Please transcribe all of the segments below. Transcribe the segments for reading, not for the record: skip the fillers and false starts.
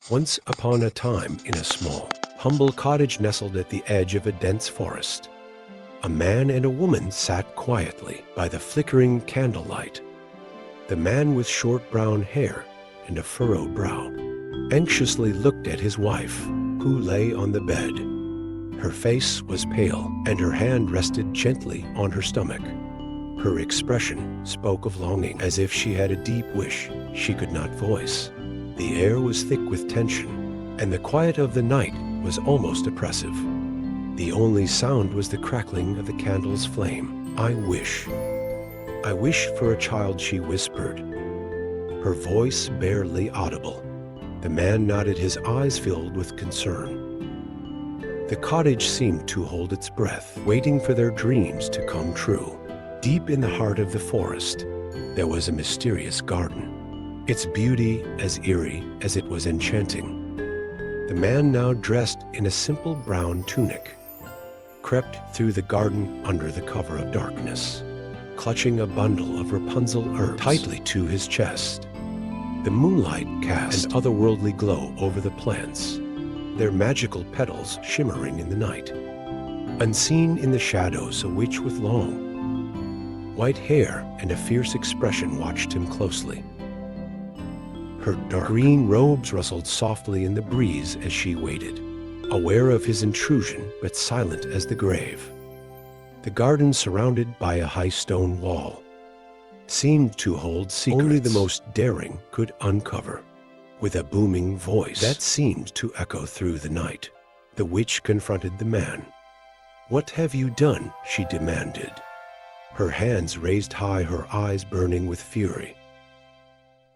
Once upon a time, in a small, humble cottage nestled at the edge of a dense forest, a man and a woman sat quietly by the flickering candlelight. The man with short brown hair and a furrowed brow anxiously looked at his wife, who lay on the bed. Her face was pale, and her hand rested gently on her stomach. Her expression spoke of longing, as if she had a deep wish she could not voice. The air was thick with tension, and the quiet of the night was almost oppressive. The only sound was the crackling of the candle's flame. "I wish for a child," she whispered, her voice barely audible. The man nodded, his eyes filled with concern. The cottage seemed to hold its breath, waiting for their dreams to come true. Deep in the heart of the forest, there was a mysterious garden, its beauty as eerie as it was enchanting. The man, now dressed in a simple brown tunic, crept through the garden under the cover of darkness, clutching a bundle of Rapunzel herbs tightly to his chest. The moonlight cast an otherworldly glow over the plants, their magical petals shimmering in the night. Unseen in the shadows, a witch with long, white hair and a fierce expression watched him closely. Her dark green robes rustled softly in the breeze as she waited, aware of his intrusion but silent as the grave. The garden, surrounded by a high stone wall, seemed to hold secrets only the most daring could uncover. With a booming voice that seemed to echo through the night, the witch confronted the man. "What have you done?" she demanded, her hands raised high, her eyes burning with fury.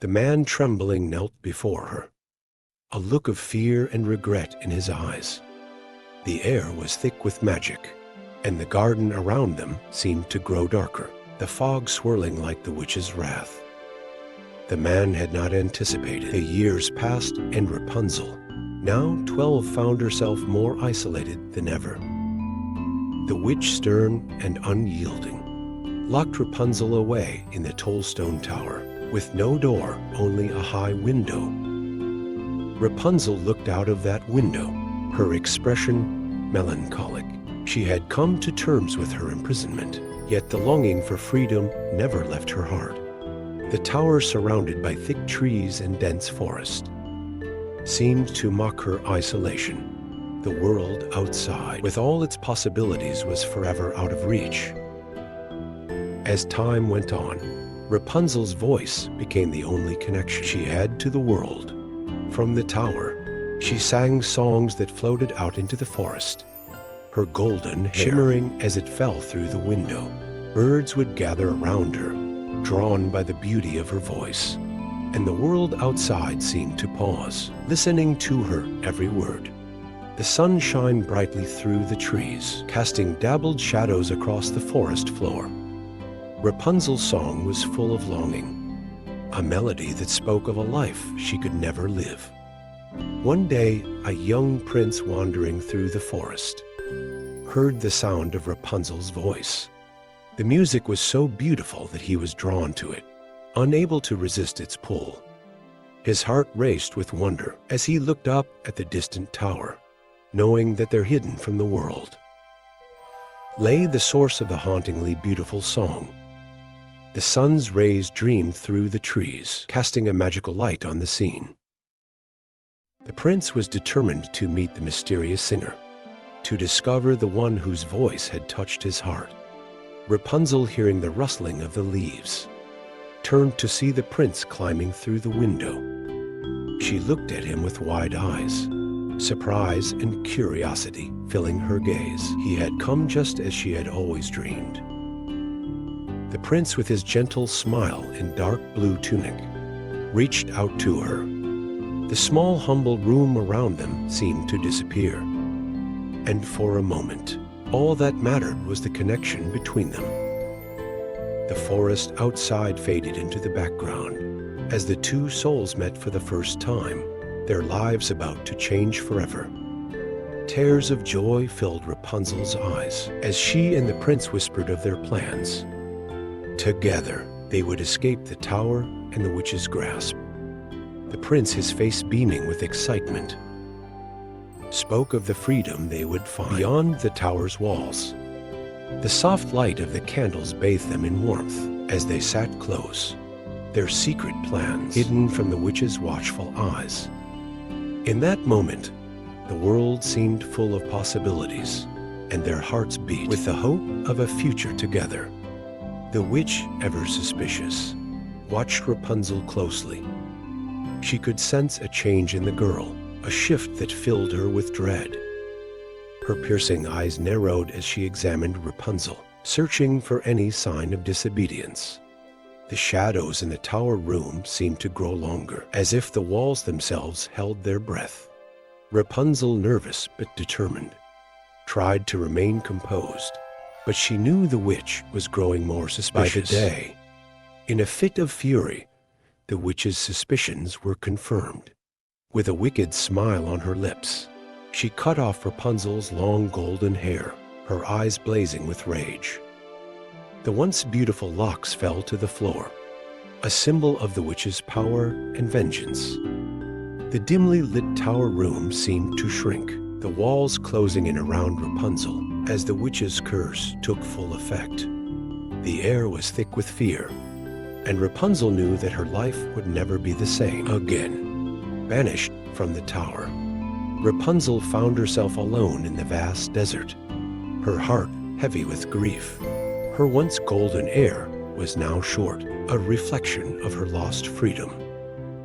The man, trembling, knelt before her, a look of fear and regret in his eyes. The air was thick with magic, and the garden around them seemed to grow darker, the fog swirling like the witch's wrath. The man had not anticipated. The years passed, and Rapunzel, now 12, found herself more isolated than ever. The witch, stern and unyielding, locked Rapunzel away in the tall stone tower, with no door, only a high window. Rapunzel looked out of that window, her expression melancholic. She had come to terms with her imprisonment, yet the longing for freedom never left her heart. The tower, surrounded by thick trees and dense forest, seemed to mock her isolation. The world outside, with all its possibilities, was forever out of reach. As time went on, Rapunzel's voice became the only connection she had to the world. From the tower, she sang songs that floated out into the forest, her golden hair shimmering as it fell through the window. Birds would gather around her, drawn by the beauty of her voice, and the world outside seemed to pause, listening to her every word. The sun shined brightly through the trees, casting dabbled shadows across the forest floor. Rapunzel's song was full of longing, a melody that spoke of a life she could never live. One day, a young prince wandering through the forest heard the sound of Rapunzel's voice. The music was so beautiful that he was drawn to it, unable to resist its pull. His heart raced with wonder as he looked up at the distant tower, knowing that there, hidden from the world, lay the source of the hauntingly beautiful song. The sun's rays streamed through the trees, casting a magical light on the scene. The prince was determined to meet the mysterious singer, to discover the one whose voice had touched his heart. Rapunzel, hearing the rustling of the leaves, turned to see the prince climbing through the window. She looked at him with wide eyes, surprise and curiosity filling her gaze. He had come just as she had always dreamed. The prince, with his gentle smile and dark blue tunic, reached out to her. The small, humble room around them seemed to disappear, and for a moment, all that mattered was the connection between them. The forest outside faded into the background as the two souls met for the first time, their lives about to change forever. Tears of joy filled Rapunzel's eyes as she and the prince whispered of their plans. Together, they would escape the tower and the witch's grasp. The prince, his face beaming with excitement, spoke of the freedom they would find beyond the tower's walls. The soft light of the candles bathed them in warmth as they sat close, their secret plans hidden from the witch's watchful eyes. In that moment, the world seemed full of possibilities, and their hearts beat with the hope of a future together. The witch, ever suspicious, watched Rapunzel closely. She could sense a change in the girl, a shift that filled her with dread. Her piercing eyes narrowed as she examined Rapunzel, searching for any sign of disobedience. The shadows in the tower room seemed to grow longer, as if the walls themselves held their breath. Rapunzel, nervous but determined, tried to remain composed, but she knew the witch was growing more suspicious. By the day, in a fit of fury, the witch's suspicions were confirmed. With a wicked smile on her lips, she cut off Rapunzel's long golden hair, her eyes blazing with rage. The once beautiful locks fell to the floor, a symbol of the witch's power and vengeance. The dimly lit tower room seemed to shrink, the walls closing in around Rapunzel as the witch's curse took full effect. The air was thick with fear, and Rapunzel knew that her life would never be the same again. Banished from the tower, Rapunzel found herself alone in the vast desert, her heart heavy with grief. Her once golden hair was now short, a reflection of her lost freedom.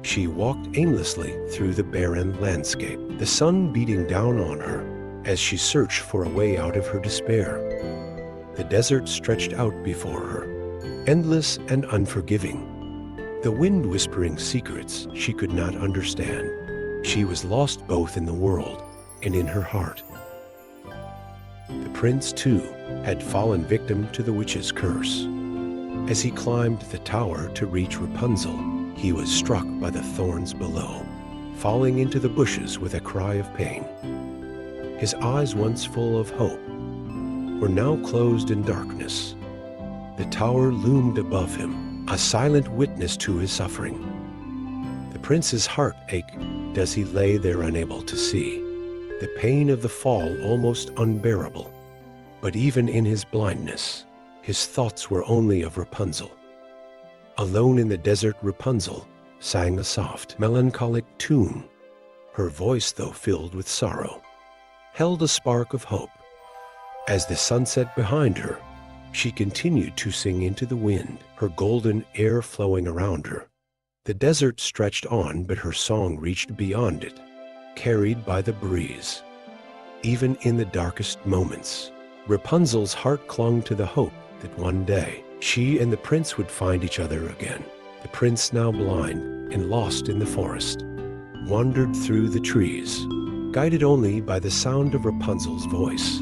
She walked aimlessly through the barren landscape, the sun beating down on her as she searched for a way out of her despair. The desert stretched out before her, endless and unforgiving, the wind whispering secrets she could not understand. She was lost both in the world and in her heart. The prince, too, had fallen victim to the witch's curse. As he climbed the tower to reach Rapunzel, he was struck by the thorns below, falling into the bushes with a cry of pain. His eyes, once full of hope, were now closed in darkness. The tower loomed above him, a silent witness to his suffering. The prince's heart ached as he lay there unable to see, the pain of the fall almost unbearable. But even in his blindness, his thoughts were only of Rapunzel. Alone in the desert, Rapunzel sang a soft, melancholic tune. Her voice, though filled with sorrow, held a spark of hope. As the sunset behind her, she continued to sing into the wind, her golden air flowing around her. The desert stretched on, but her song reached beyond it, carried by the breeze. Even in the darkest moments, Rapunzel's heart clung to the hope that one day she and the prince would find each other again. The prince, now blind and lost in the forest, wandered through the trees, guided only by the sound of Rapunzel's voice.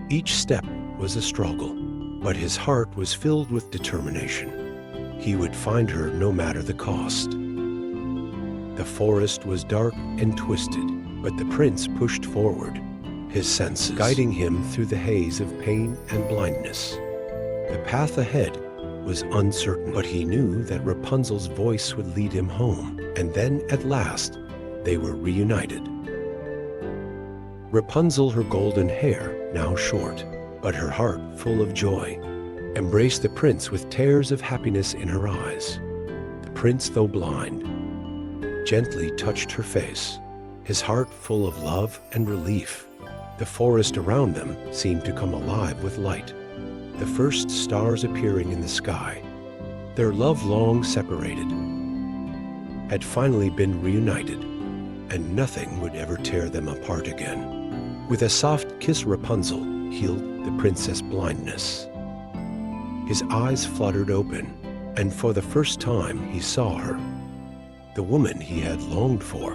Each step was a struggle, but his heart was filled with determination. He would find her no matter the cost. The forest was dark and twisted, but the prince pushed forward, his senses guiding him through the haze of pain and blindness. The path ahead was uncertain, but he knew that Rapunzel's voice would lead him home, and then at last they were reunited. Rapunzel, her golden hair now short, but her heart full of joy, embraced the prince with tears of happiness in her eyes. The prince, though blind, gently touched her face, his heart full of love and relief. The forest around them seemed to come alive with light, the first stars appearing in the sky. Their love, long separated, had finally been reunited, and nothing would ever tear them apart again. With a soft kiss, Rapunzel healed the princess' blindness. His eyes fluttered open, and for the first time he saw her, the woman he had longed for.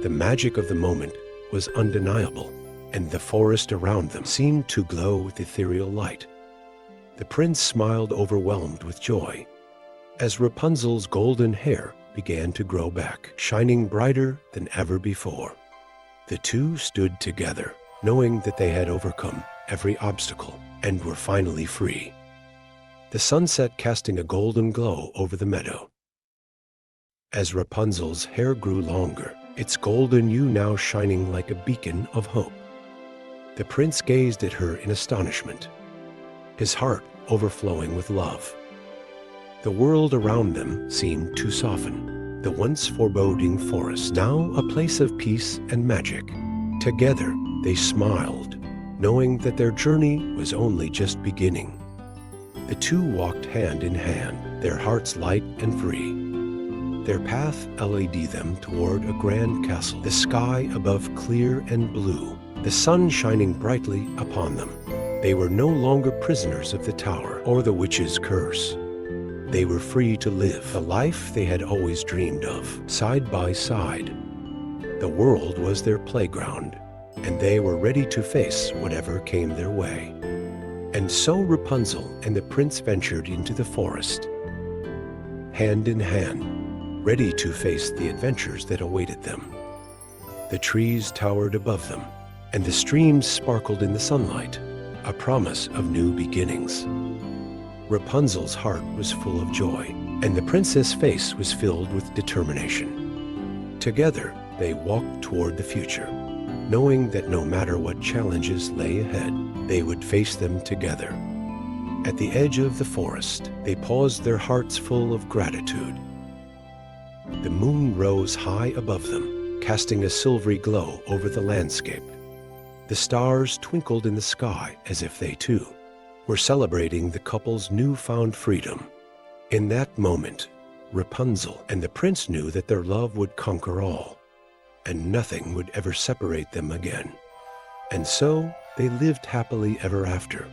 The magic of the moment was undeniable, and the forest around them seemed to glow with ethereal light. The prince smiled, overwhelmed with joy, as Rapunzel's golden hair began to grow back, shining brighter than ever before. The two stood together, knowing that they had overcome every obstacle and were finally free. The sunset casting a golden glow over the meadow. As Rapunzel's hair grew longer, its golden hue now shining like a beacon of hope. The prince gazed at her in astonishment, his heart overflowing with love. The world around them seemed to soften, the once foreboding forest now a place of peace and magic. Together they smiled, knowing that their journey was only just beginning. The two walked hand in hand, their hearts light and free. Their path led them toward a grand castle, the sky above clear and blue, the sun shining brightly upon them. They were no longer prisoners of the tower or the witch's curse. They were free to live the life they had always dreamed of, side by side. The world was their playground, and they were ready to face whatever came their way. And so Rapunzel and the prince ventured into the forest, hand in hand, ready to face the adventures that awaited them. The trees towered above them, and the streams sparkled in the sunlight, a promise of new beginnings. Rapunzel's heart was full of joy, and the princess' face was filled with determination. Together, they walked toward the future, knowing that no matter what challenges lay ahead, they would face them together. At the edge of the forest, they paused, their hearts full of gratitude. The moon rose high above them, casting a silvery glow over the landscape. The stars twinkled in the sky as if they, too, were celebrating the couple's newfound freedom. In that moment, Rapunzel and the prince knew that their love would conquer all, and nothing would ever separate them again. And so they lived happily ever after,